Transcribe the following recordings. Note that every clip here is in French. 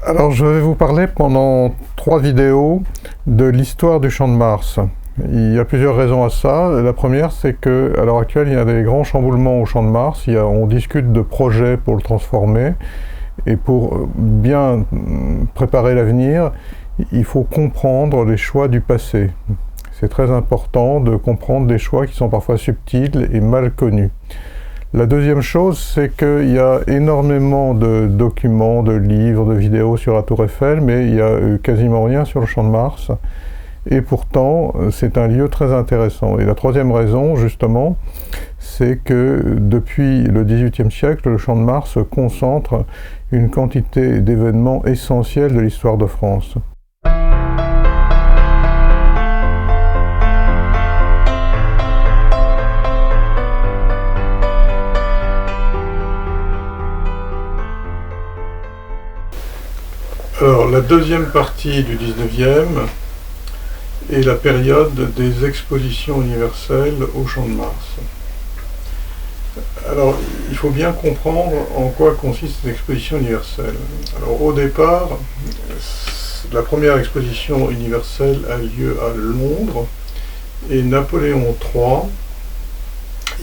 Alors je vais vous parler pendant 3 vidéos de l'histoire du Champ de Mars. Il y a plusieurs raisons à ça. La première, c'est qu'à l'heure actuelle, il y a des grands chamboulements au Champ de Mars. On discute de projets pour le transformer. Et pour bien préparer l'avenir, il faut comprendre les choix du passé. C'est très important de comprendre des choix qui sont parfois subtils et mal connus. La deuxième chose, c'est qu'il y a énormément de documents, de livres, de vidéos sur la Tour Eiffel, mais il n'y a quasiment rien sur le Champ de Mars. Et pourtant, c'est un lieu très intéressant. Et la troisième raison, justement, c'est que depuis le XVIIIe siècle, le Champ de Mars concentre une quantité d'événements essentiels de l'histoire de France. Alors, la deuxième partie du 19e est la période des expositions universelles au Champ de Mars. Alors, il faut bien comprendre en quoi consiste une exposition universelle. Alors, au départ, la première exposition universelle a lieu à Londres, et Napoléon III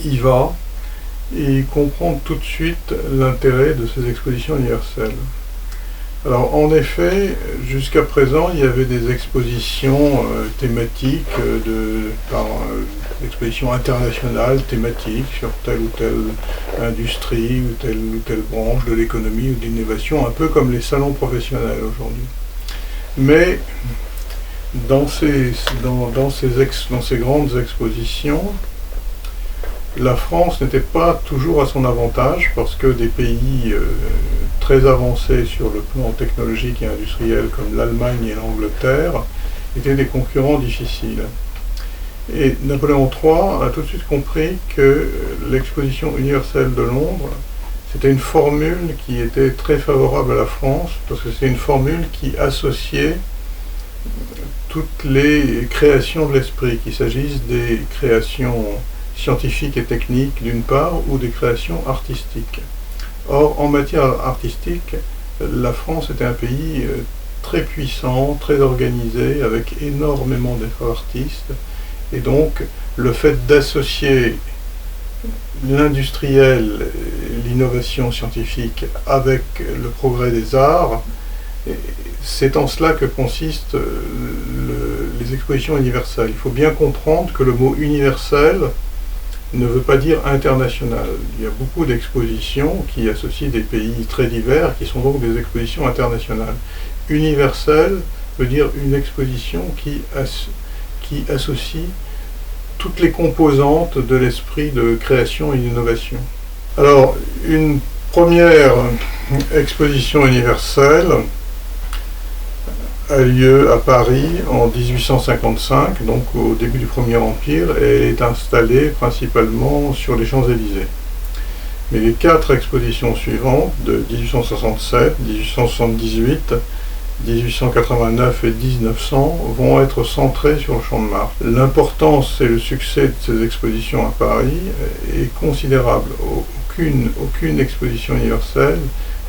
y va, et comprend tout de suite l'intérêt de ces expositions universelles. Alors, en effet, jusqu'à présent, il y avait des expositions thématiques, expositions internationales thématiques sur telle ou telle industrie ou telle branche de l'économie ou de l'innovation, un peu comme les salons professionnels aujourd'hui. Mais dans ces grandes expositions, la France n'était pas toujours à son avantage parce que des pays très avancés sur le plan technologique et industriel comme l'Allemagne et l'Angleterre étaient des concurrents difficiles. Et Napoléon III a tout de suite compris que l'exposition universelle de Londres, c'était une formule qui était très favorable à la France parce que c'est une formule qui associait toutes les créations de l'esprit, qu'il s'agisse des créations scientifiques et techniques d'une part, ou des créations artistiques. Or, en matière artistique, la France était un pays très puissant, très organisé, avec énormément d'artistes, et donc le fait d'associer l'industriel, l'innovation scientifique avec le progrès des arts, c'est en cela que consistent les expositions universelles. Il faut bien comprendre que le mot universel ne veut pas dire international. Il y a beaucoup d'expositions qui associent des pays très divers, qui sont donc des expositions internationales. Universelle veut dire une exposition qui associe toutes les composantes de l'esprit de création et d'innovation. Alors, une première exposition universelle a lieu à Paris en 1855, donc au début du Premier Empire, et elle est installée principalement sur les Champs-Élysées. Mais les 4 expositions suivantes, de 1867, 1878, 1889 et 1900, vont être centrées sur le Champ de Mars. L'importance et le succès de ces expositions à Paris est considérable. Aucune exposition universelle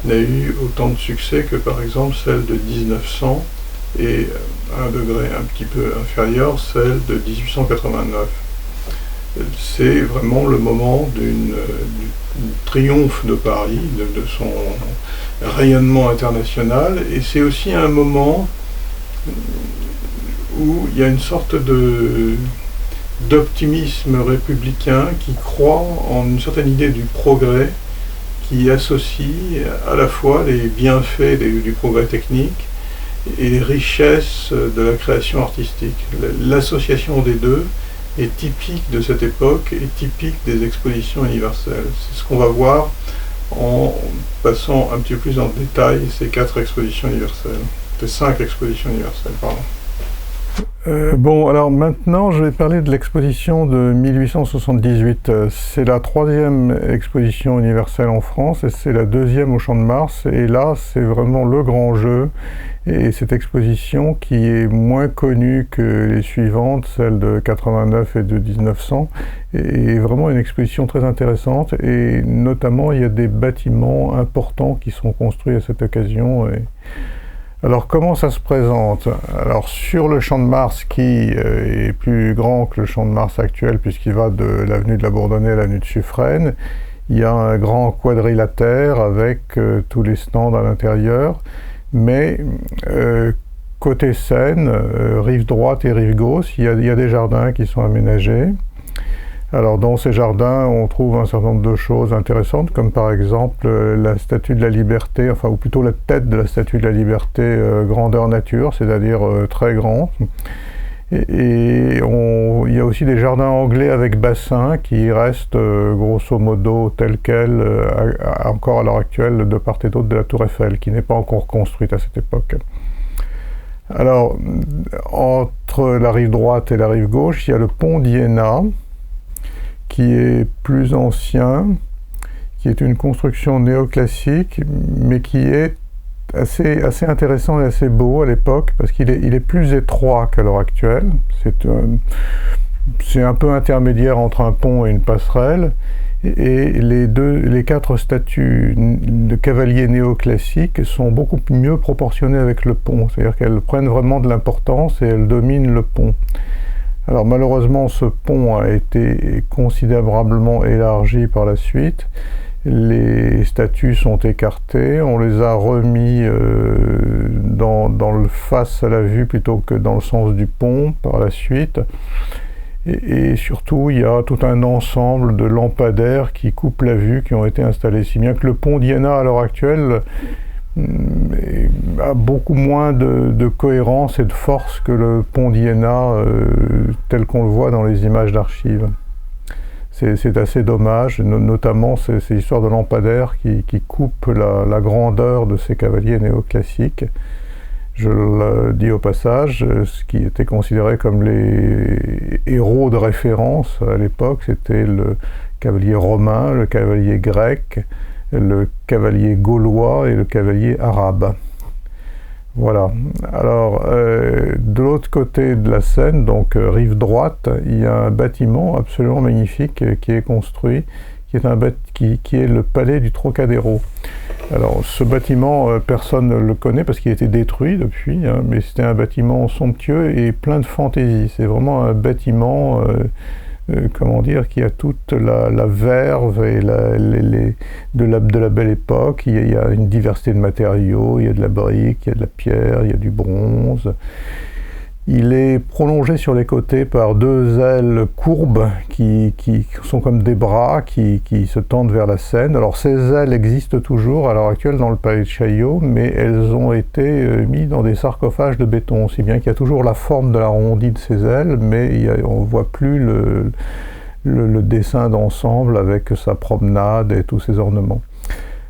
n'a eu autant de succès que par exemple celle de 1900, et à un degré un petit peu inférieur, celle de 1889. C'est vraiment le moment du triomphe de Paris, de son rayonnement international, et c'est aussi un moment où il y a une sorte d'optimisme républicain qui croit en une certaine idée du progrès, qui associe à la fois les bienfaits du progrès technique et les richesses de la création artistique. L'association des deux est typique de cette époque et typique des expositions universelles. C'est ce qu'on va voir en passant un petit peu plus en détail ces 4 expositions universelles. Ces 5 expositions universelles, pardon. Bon, alors maintenant, je vais parler de l'exposition de 1878. C'est la 3e exposition universelle en France et c'est la 2e au Champ de Mars. Et là, c'est vraiment le grand jeu. Et cette exposition, qui est moins connue que les suivantes, celles de 89 et de 1900, est vraiment une exposition très intéressante. Et notamment, il y a des bâtiments importants qui sont construits à cette occasion. Alors comment ça se présente? Alors sur le Champ de Mars, qui est plus grand que le Champ de Mars actuel, puisqu'il va de l'avenue de la Bourdonnais à l'avenue de Suffren, il y a un grand quadrilatère avec tous les stands à l'intérieur, mais côté Seine, rive droite et rive gauche, il y a des jardins qui sont aménagés. Alors dans ces jardins, on trouve un certain nombre de choses intéressantes, comme par exemple la Statue de la Liberté, enfin ou plutôt la tête de la Statue de la Liberté grandeur nature, c'est-à-dire très grand. Il y a aussi des jardins anglais avec bassin qui restent grosso modo tels quels encore à l'heure actuelle de part et d'autre de la Tour Eiffel, qui n'est pas encore construite à cette époque. Alors, entre la rive droite et la rive gauche, il y a le pont d'Iéna, qui est plus ancien, qui est une construction néoclassique, mais qui est assez intéressant et assez beau à l'époque, parce qu'il est plus étroit qu'à l'heure actuelle. C'est un peu intermédiaire entre un pont et une passerelle, et les 4 statues de cavaliers néoclassiques sont beaucoup mieux proportionnées avec le pont, c'est-à-dire qu'elles prennent vraiment de l'importance et elles dominent le pont. Alors malheureusement, ce pont a été considérablement élargi par la suite. Les statues sont écartées, on les a remis dans le face à la vue plutôt que dans le sens du pont par la suite. Et surtout, il y a tout un ensemble de lampadaires qui coupent la vue, qui ont été installés. Si bien que le pont d'Iéna à l'heure actuelle a beaucoup moins de cohérence et de force que le pont d'Iéna tel qu'on le voit dans les images d'archives. C'est assez dommage, notamment ces histoires de lampadaires qui coupent la grandeur de ces cavaliers néoclassiques. Je le dis au passage, ce qui était considéré comme les héros de référence à l'époque, c'était le cavalier romain, le cavalier grec, le cavalier gaulois et le cavalier arabe. Voilà. Alors, de l'autre côté de la Seine, donc rive droite, il y a un bâtiment absolument magnifique qui est construit, qui est le palais du Trocadéro. Alors, ce bâtiment, personne ne le connaît parce qu'il a été détruit depuis, hein, mais c'était un bâtiment somptueux et plein de fantaisie. C'est vraiment un bâtiment comment dire, qui a toute la verve et de la belle époque. Il y a une diversité de matériaux, il y a de la brique, il y a de la pierre, il y a du bronze. Il est prolongé sur les côtés par 2 ailes courbes qui sont comme des bras qui se tendent vers la Seine. Alors ces ailes existent toujours à l'heure actuelle dans le palais de Chaillot, mais elles ont été mises dans des sarcophages de béton, si bien qu'il y a toujours la forme de l'arrondi de ces ailes, mais on ne voit plus le dessin d'ensemble avec sa promenade et tous ses ornements.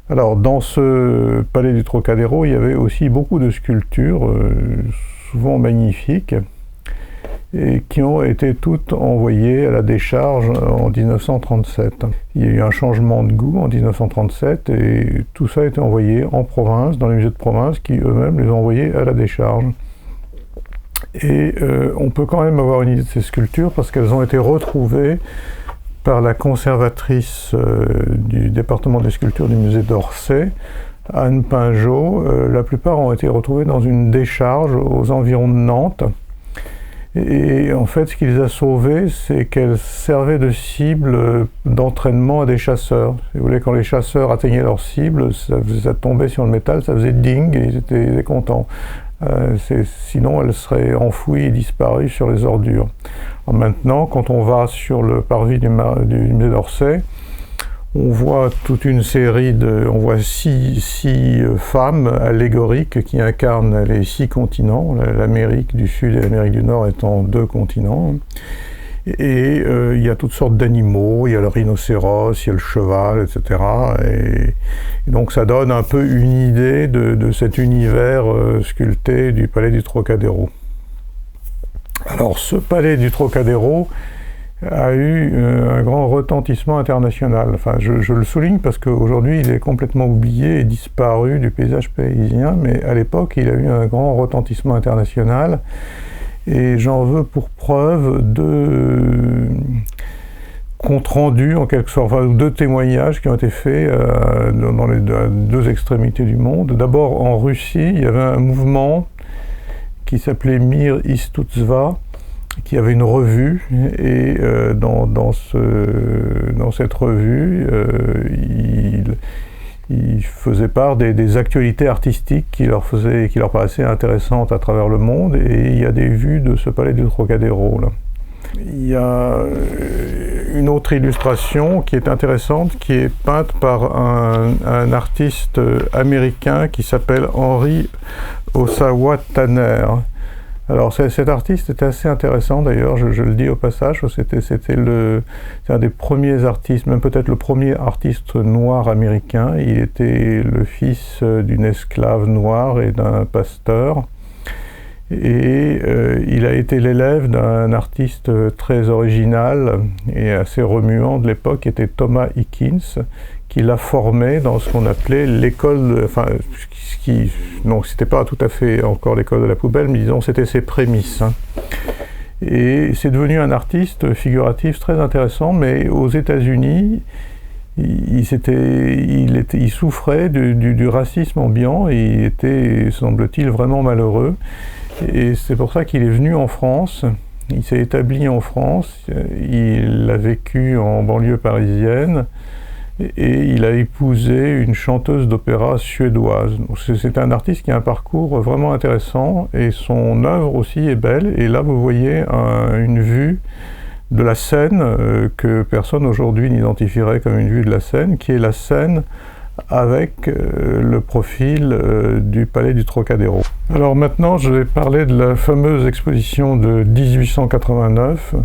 Alors dans ce palais du Trocadéro, il y avait aussi beaucoup de sculptures, souvent magnifiques, et qui ont été toutes envoyées à la décharge en 1937. Il y a eu un changement de goût en 1937 et tout ça a été envoyé en province, dans les musées de province, qui eux-mêmes les ont envoyés à la décharge. Et on peut quand même avoir une idée de ces sculptures parce qu'elles ont été retrouvées par la conservatrice du département des sculptures du musée d'Orsay, Anne Pinjot. La plupart ont été retrouvées dans une décharge aux environs de Nantes. Et en fait, ce qui les a sauvées, c'est qu'elles servaient de cible d'entraînement à des chasseurs. Si vous voulez, quand les chasseurs atteignaient leur cible, ça tombait sur le métal, ça faisait ding et ils étaient contents. Sinon, elles seraient enfouies et disparues sur les ordures. Alors maintenant, quand on va sur le parvis du musée d'Orsay, on voit toute une série on voit six femmes allégoriques qui incarnent les 6 continents, l'Amérique du Sud et l'Amérique du Nord étant 2 continents. Et il y a toutes sortes d'animaux, il y a le rhinocéros, il y a le cheval, etc. Et donc ça donne un peu une idée de cet univers sculpté du palais du Trocadéro. Alors ce palais du Trocadéro a eu un grand retentissement international. Enfin, je le souligne parce qu'aujourd'hui il est complètement oublié et disparu du paysage parisien, mais à l'époque il a eu un grand retentissement international. Et j'en veux pour preuve compte rendu en quelque sorte, enfin, 2 témoignages qui ont été faits dans les 2 extrémités du monde. D'abord en Russie, il y avait un mouvement qui s'appelait Mir Istoutstva, qui avait une revue, et dans cette revue, il faisait part des actualités artistiques qui leur paraissaient intéressantes à travers le monde, et il y a des vues de ce palais du Trocadéro, là. Il y a une autre illustration qui est intéressante, qui est peinte par un artiste américain qui s'appelle Henry Ossawa Tanner. Alors cet artiste était assez intéressant d'ailleurs, je le dis au passage, c'est un des premiers artistes, même peut-être le premier artiste noir américain. Il était le fils d'une esclave noire et d'un pasteur. Et il a été l'élève d'un artiste très original et assez remuant de l'époque, qui était Thomas Hickins, qui l'a formé dans ce qu'on appelait l'école, non, c'était pas tout à fait encore l'école de la poubelle, mais disons c'était ses prémices. Hein. Et c'est devenu un artiste figuratif très intéressant, mais aux États-Unis, il souffrait du racisme ambiant, et il était, semble-t-il, vraiment malheureux. Et c'est pour ça qu'il est venu en France. Il s'est établi en France, il a vécu en banlieue parisienne, et il a épousé une chanteuse d'opéra suédoise. C'est un artiste qui a un parcours vraiment intéressant, et son œuvre aussi est belle. Et là, vous voyez une vue de la Seine que personne aujourd'hui n'identifierait comme une vue de la Seine, qui est la Seine avec le profil du palais du Trocadéro. Alors maintenant, je vais parler de la fameuse exposition de 1889,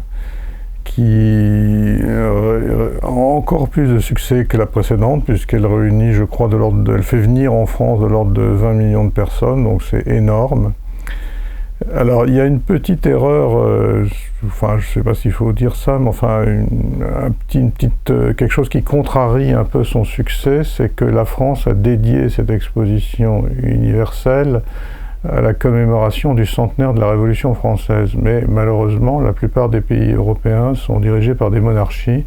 qui a encore plus de succès que la précédente, puisqu'elle réunit, je crois, elle fait venir en France de l'ordre de 20 millions de personnes, donc c'est énorme. Alors, il y a une petite erreur, je ne sais pas s'il faut dire ça, mais enfin, quelque chose qui contrarie un peu son succès, c'est que la France a dédié cette exposition universelle à la commémoration du centenaire de la Révolution française. Mais malheureusement, la plupart des pays européens sont dirigés par des monarchies,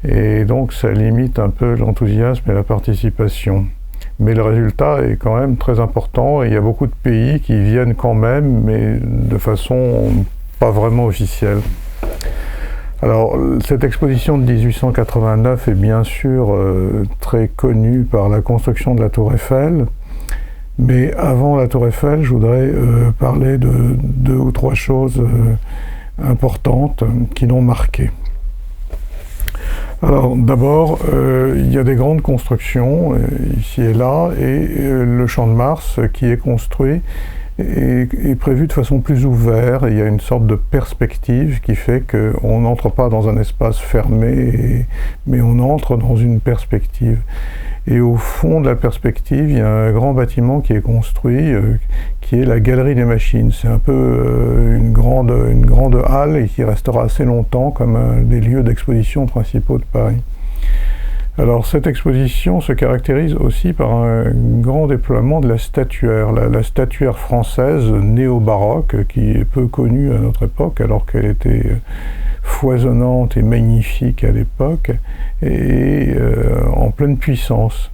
et donc ça limite un peu l'enthousiasme et la participation. Mais le résultat est quand même très important, et il y a beaucoup de pays qui viennent quand même, mais de façon pas vraiment officielle. Alors, cette exposition de 1889 est bien sûr très connue par la construction de la Tour Eiffel, mais avant la Tour Eiffel, je voudrais parler de 2 ou 3 choses importantes qui l'ont marqué. Alors d'abord, il y a des grandes constructions ici et là, et le Champ de Mars qui est construit est prévu de façon plus ouverte. Il y a une sorte de perspective qui fait qu'on n'entre pas dans un espace fermé, mais on entre dans une perspective. Et au fond de la perspective, il y a un grand bâtiment qui est construit, qui est la Galerie des Machines. C'est un peu une grande halle, et qui restera assez longtemps comme un des lieux d'exposition principaux de Paris. Alors cette exposition se caractérise aussi par un grand déploiement de la statuaire. La statuaire française néo-baroque, qui est peu connue à notre époque, alors qu'elle était foisonnante et magnifique à l'époque, et en pleine puissance.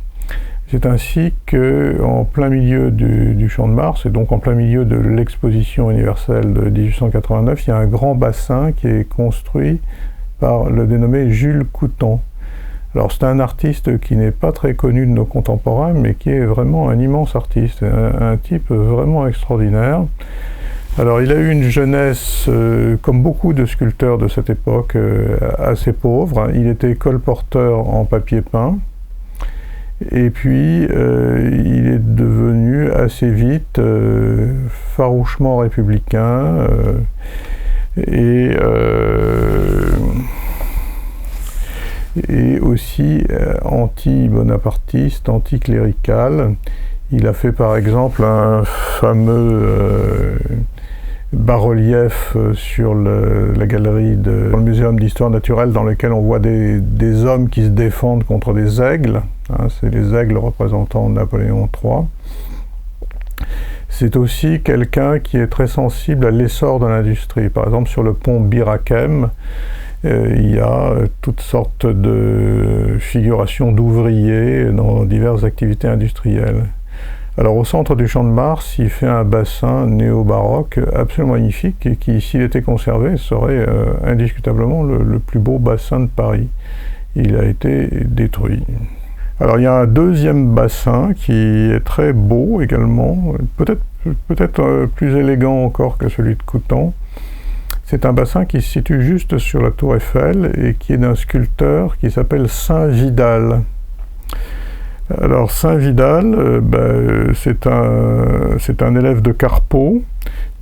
C'est ainsi qu'en plein milieu du Champ de Mars, et donc en plein milieu de l'exposition universelle de 1889, il y a un grand bassin qui est construit par le dénommé Jules Coutan. Alors c'est un artiste qui n'est pas très connu de nos contemporains, mais qui est vraiment un immense artiste, un type vraiment extraordinaire. Alors il a eu une jeunesse, comme beaucoup de sculpteurs de cette époque, assez pauvre. Il était colporteur en papier peint, et puis il est devenu assez vite farouchement républicain, et aussi anti-bonapartiste, anti-clérical. Il a fait par exemple un fameux bas-relief sur la galerie dans le Muséum d'Histoire Naturelle, dans lequel on voit des hommes qui se défendent contre des aigles. Hein, c'est les aigles représentant Napoléon III. C'est aussi quelqu'un qui est très sensible à l'essor de l'industrie. Par exemple, sur le pont Bir Hakeim, Il y a toutes sortes de figurations d'ouvriers dans diverses activités industrielles. Alors au centre du Champ de Mars, il fait un bassin néo-baroque absolument magnifique et qui, s'il était conservé, serait indiscutablement le plus beau bassin de Paris. Il a été détruit. Alors il y a un deuxième bassin qui est très beau également, peut-être plus élégant encore que celui de Coutan. C'est un bassin qui se situe juste sur la tour Eiffel et qui est d'un sculpteur qui s'appelle Saint Vidal. Alors Saint Vidal, c'est un élève de Carpeaux,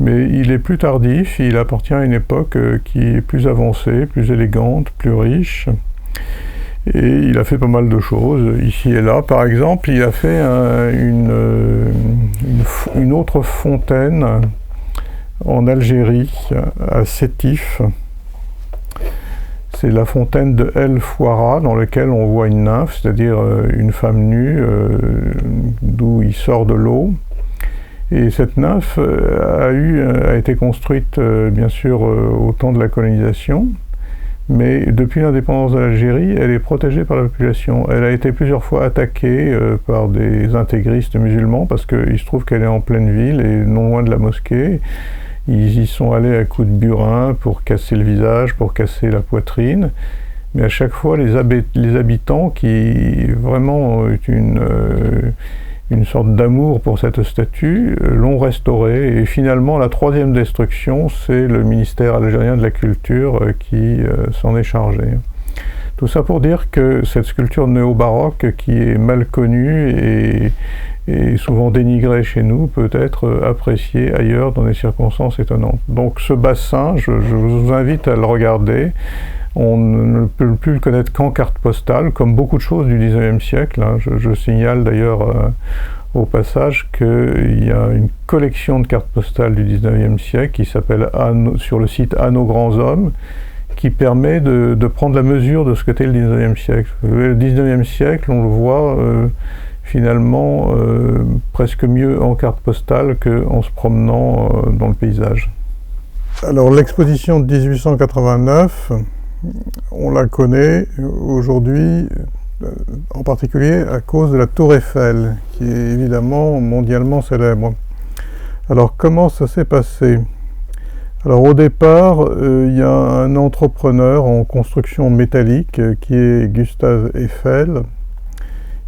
mais il est plus tardif, il appartient à une époque qui est plus avancée, plus élégante, plus riche. Et il a fait pas mal de choses, ici et là. Par exemple, il a fait une autre fontaine en Algérie, à Sétif. C'est la fontaine de El Fouara, dans laquelle on voit une nymphe, c'est-à-dire une femme nue, d'où il sort de l'eau. Et cette nymphe a été construite, bien sûr, au temps de la colonisation, mais depuis l'indépendance de l'Algérie, elle est protégée par la population. Elle a été plusieurs fois attaquée par des intégristes musulmans, parce qu'il se trouve qu'elle est en pleine ville et non loin de la mosquée. Ils y sont allés à coups de burin pour casser le visage, pour casser la poitrine. Mais à chaque fois, les habitants, qui vraiment ont une sorte d'amour pour cette statue, l'ont restaurée. Et finalement, la troisième destruction, c'est le ministère algérien de la Culture qui s'en est chargé. Tout ça pour dire que cette sculpture néo-baroque, qui est mal connue et souvent dénigrée chez nous, peut être appréciée ailleurs dans des circonstances étonnantes. Donc ce bassin, je vous invite à le regarder. On ne peut plus le connaître qu'en carte postale, comme beaucoup de choses du 19e siècle. Je signale d'ailleurs au passage qu'il y a une collection de cartes postales du 19e siècle qui s'appelle sur le site À nos grands hommes, qui permet de prendre la mesure de ce qu'était le 19e siècle. Le 19e siècle, on le voit finalement presque mieux en carte postale qu'en se promenant dans le paysage. Alors l'exposition de 1889, on la connaît aujourd'hui en particulier à cause de la tour Eiffel, qui est évidemment mondialement célèbre. Alors comment ça s'est passé ? Alors au départ, il y a un entrepreneur en construction métallique qui est Gustave Eiffel,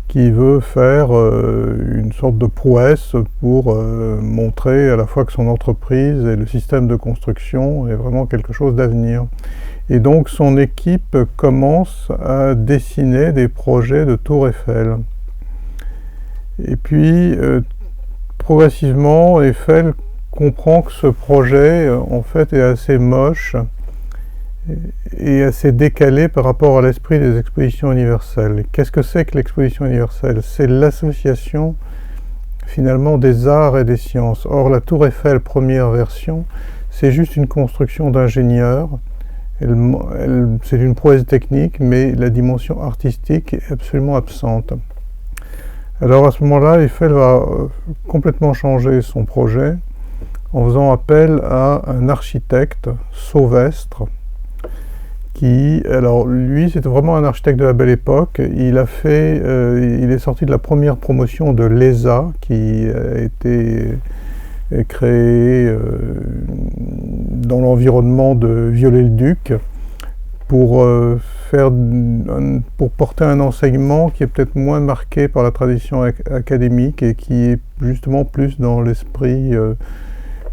qui veut faire une sorte de prouesse pour montrer à la fois que son entreprise et le système de construction est vraiment quelque chose d'avenir. Et donc son équipe commence à dessiner des projets de tour Eiffel. Et puis progressivement, Eiffel comprend que ce projet en fait est assez moche et assez décalé par rapport à l'esprit des expositions universelles. Qu'est-ce que c'est que l'exposition universelle ? C'est l'association finalement des arts et des sciences. Or la tour Eiffel, première version, c'est juste une construction d'ingénieur. C'est une prouesse technique, mais la dimension artistique est absolument absente. Alors à ce moment-là, Eiffel va complètement changer son projet en faisant appel à un architecte, Sauvestre, qui, alors lui, c'était vraiment un architecte de la Belle Époque. Il est sorti de la première promotion de l'ESA, qui a été créée dans l'environnement de Viollet-le-Duc, pour porter un enseignement qui est peut-être moins marqué par la tradition académique et qui est justement plus dans l'esprit,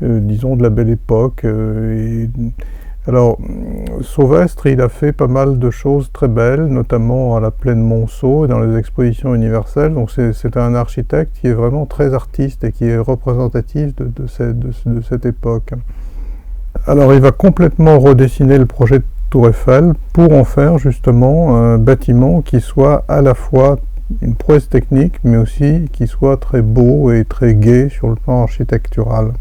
disons, de la Belle Époque. Alors, Sauvestre, il a fait pas mal de choses très belles, notamment à la Plaine Monceau et dans les expositions universelles. Donc c'est un architecte qui est vraiment très artiste et qui est représentatif de cette époque. Alors il va complètement redessiner le projet de Tour Eiffel pour en faire justement un bâtiment qui soit à la fois une prouesse technique, mais aussi qui soit très beau et très gai sur le plan architectural.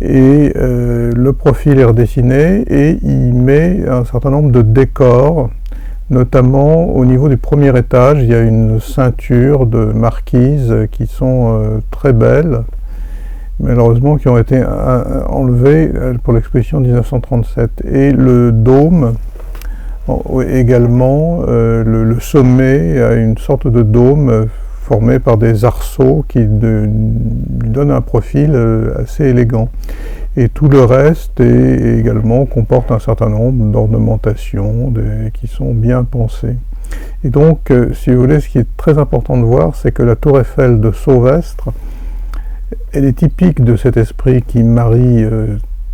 Et le profil est redessiné et il met un certain nombre de décors, notamment au niveau du premier étage. Il y a une ceinture de marquises qui sont très belles malheureusement, qui ont été enlevés pour l'exposition de 1937. Et le dôme, également, le sommet a une sorte de dôme formé par des arceaux qui lui donnent un profil assez élégant. Et tout le reste également comporte un certain nombre d'ornementations qui sont bien pensées. Et donc, si vous voulez, ce qui est très important de voir, c'est que la tour Eiffel de Sauvestre, elle est typique de cet esprit qui marie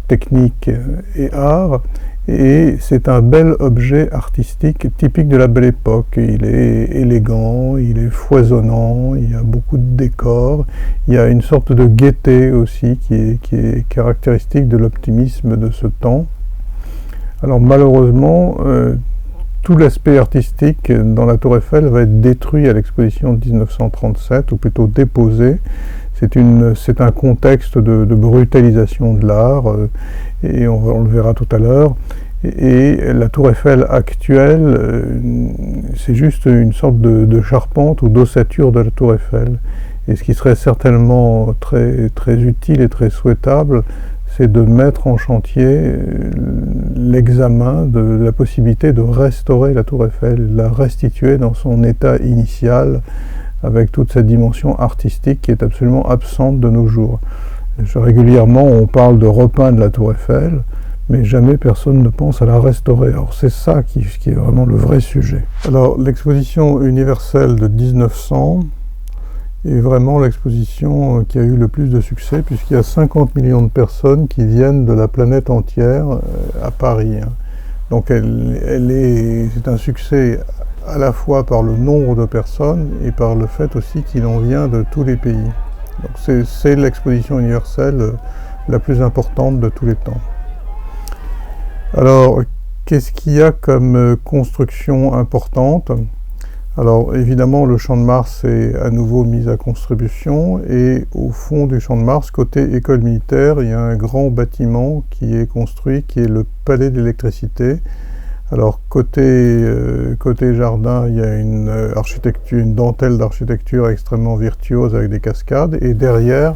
technique et art, et c'est un bel objet artistique typique de la Belle Époque. Il est élégant, il est foisonnant, il y a beaucoup de décors, il y a une sorte de gaieté aussi qui est caractéristique de l'optimisme de ce temps. Alors malheureusement, tout l'aspect artistique dans la Tour Eiffel va être détruit à l'exposition de 1937, ou plutôt déposé. C'est un contexte de brutalisation de l'art, et on le verra tout à l'heure. Et la Tour Eiffel actuelle, c'est juste une sorte de charpente ou d'ossature de la Tour Eiffel. Et ce qui serait certainement très, très utile et très souhaitable, c'est de mettre en chantier l'examen de la possibilité de restaurer la Tour Eiffel, la restituer dans son état initial, avec toute cette dimension artistique qui est absolument absente de nos jours. Régulièrement, on parle de repeindre la Tour Eiffel, mais jamais personne ne pense à la restaurer. Alors c'est ça qui est vraiment le vrai sujet. Alors l'exposition universelle de 1900 est vraiment l'exposition qui a eu le plus de succès, puisqu'il y a 50 millions de personnes qui viennent de la planète entière à Paris. Donc c'est un succès à la fois par le nombre de personnes et par le fait aussi qu'il en vient de tous les pays. Donc c'est l'exposition universelle la plus importante de tous les temps. Alors, qu'est-ce qu'il y a comme construction importante? Alors, évidemment, le Champ de Mars est à nouveau mis à contribution, et au fond du Champ de Mars, côté école militaire, il y a un grand bâtiment qui est construit, qui est le Palais de l'électricité. Alors, côté jardin, il y a une dentelle d'architecture extrêmement virtuose avec des cascades, et derrière,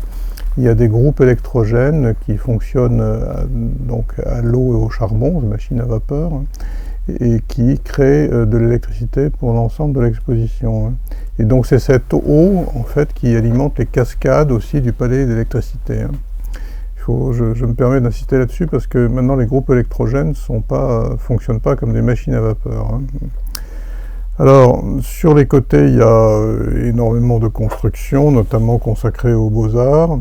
il y a des groupes électrogènes qui fonctionnent donc à l'eau et au charbon, une machine à vapeur, et qui créent de l'électricité pour l'ensemble de l'exposition. Et donc c'est cette eau, en fait, qui alimente les cascades aussi du palais d'électricité. Je me permets d'insister là-dessus parce que maintenant les groupes électrogènes ne fonctionnent pas comme des machines à vapeur. Alors, sur les côtés, il y a énormément de constructions, notamment consacrées aux beaux-arts.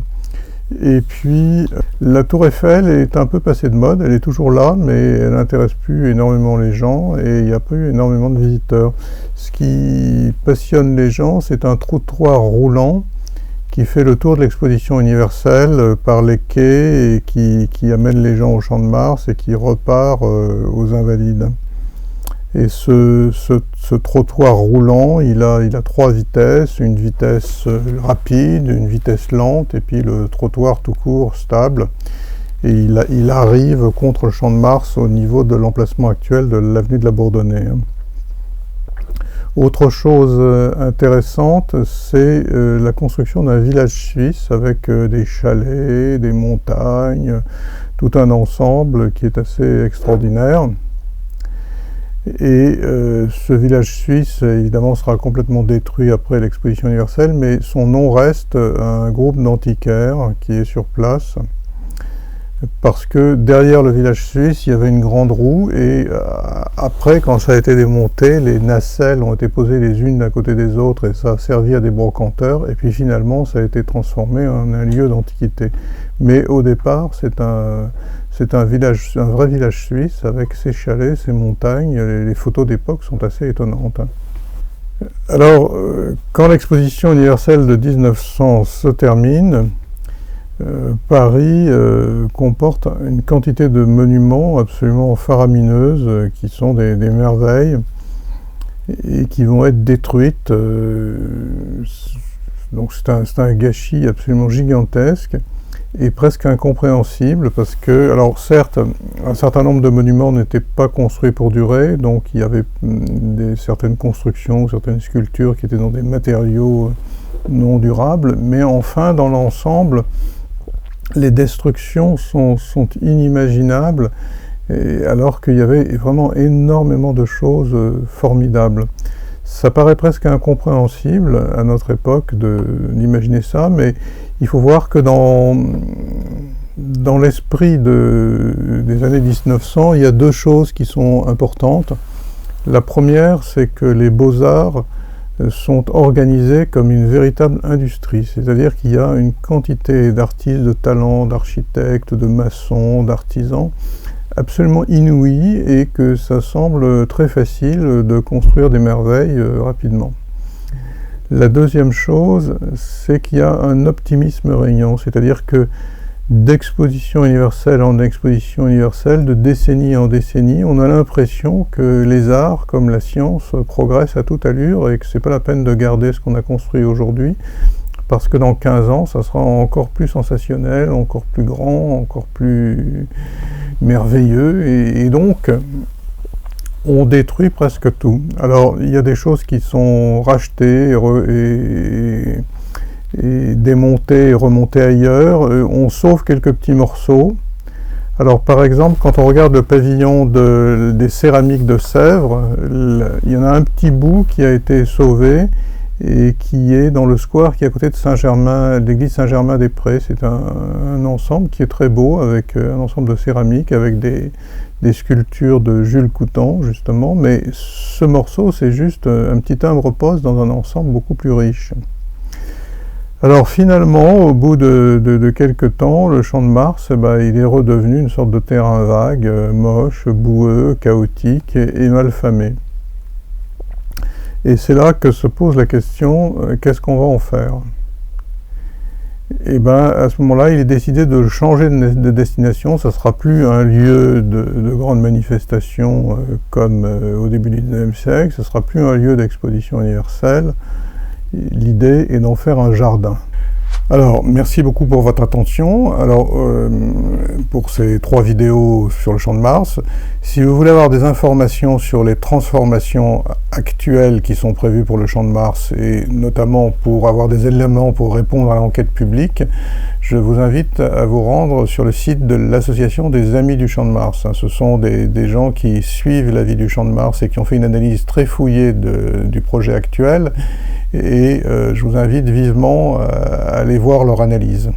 Et puis, la Tour Eiffel est un peu passée de mode, elle est toujours là, mais elle n'intéresse plus énormément les gens, et il n'y a pas eu énormément de visiteurs. Ce qui passionne les gens, c'est un trottoir roulant qui fait le tour de l'exposition universelle par les quais, et qui amène les gens au Champ de Mars et qui repart aux Invalides. Et ce trottoir roulant, il a 3 vitesses, une vitesse rapide, une vitesse lente, et puis le trottoir tout court, stable. Et il arrive contre le Champ de Mars au niveau de l'emplacement actuel de l'avenue de la Bourdonnais. Autre chose intéressante, c'est la construction d'un village suisse avec des chalets, des montagnes, tout un ensemble qui est assez extraordinaire. Et ce village suisse, évidemment, sera complètement détruit après l'exposition universelle, mais son nom reste un groupe d'antiquaires qui est sur place, parce que derrière le village suisse, il y avait une grande roue, et après, quand ça a été démonté, les nacelles ont été posées les unes à côté des autres, et ça a servi à des brocanteurs, et puis finalement, ça a été transformé en un lieu d'antiquité. Mais au départ, c'est un vrai village suisse avec ses chalets, ses montagnes. Les photos d'époque sont assez étonnantes. Alors, quand l'exposition universelle de 1900 se termine, Paris comporte une quantité de monuments absolument faramineuses qui sont des merveilles et qui vont être détruites. Donc c'est un gâchis absolument gigantesque et presque incompréhensible, parce que, alors certes, un certain nombre de monuments n'étaient pas construits pour durer, donc il y avait certaines constructions, certaines sculptures qui étaient dans des matériaux non durables, mais enfin, dans l'ensemble, les destructions sont inimaginables, alors qu'il y avait vraiment énormément de choses formidables. Ça paraît presque incompréhensible à notre époque d'imaginer ça, mais il faut voir que dans l'esprit des années 1900, il y a deux choses qui sont importantes. La première, c'est que les beaux-arts sont organisés comme une véritable industrie, c'est-à-dire qu'il y a une quantité d'artistes, de talents, d'architectes, de maçons, d'artisans, absolument inouïe, et que ça semble très facile de construire des merveilles rapidement. La deuxième chose, c'est qu'il y a un optimisme régnant, c'est-à-dire que d'exposition universelle en exposition universelle, de décennie en décennie, on a l'impression que les arts, comme la science, progressent à toute allure et que c'est pas la peine de garder ce qu'on a construit aujourd'hui, parce que dans 15 ans, ça sera encore plus sensationnel, encore plus grand, encore plus merveilleux, et donc on détruit presque tout. Alors il y a des choses qui sont rachetées et démontées et remontées ailleurs, on sauve quelques petits morceaux. Alors par exemple, quand on regarde le pavillon des céramiques de Sèvres, il y en a un petit bout qui a été sauvé, et qui est dans le square qui est à côté de Saint-Germain, l'église Saint-Germain-des-Prés. C'est un ensemble qui est très beau, avec un ensemble de céramique, avec des sculptures de Jules Coutan, justement, mais ce morceau, c'est juste un petit timbre-poste dans un ensemble beaucoup plus riche. Alors finalement, au bout de quelques temps, le Champ de Mars, il est redevenu une sorte de terrain vague, moche, boueux, chaotique et malfamé. Et c'est là que se pose la question, qu'est-ce qu'on va en faire? Et à ce moment-là, il est décidé de changer de destination. Ça ne sera plus un lieu de grandes manifestations comme au début du XIXe siècle, ce ne sera plus un lieu d'exposition universelle. L'idée est d'en faire un jardin. Alors, merci beaucoup pour votre attention. Alors, pour ces 3 vidéos sur le Champ de Mars, si vous voulez avoir des informations sur les transformations actuelles qui sont prévues pour le Champ de Mars, et notamment pour avoir des éléments pour répondre à l'enquête publique, je vous invite à vous rendre sur le site de l'Association des Amis du Champ de Mars. Ce sont des gens qui suivent la vie du Champ de Mars et qui ont fait une analyse très fouillée du projet actuel, et je vous invite vivement à aller voir leur analyse.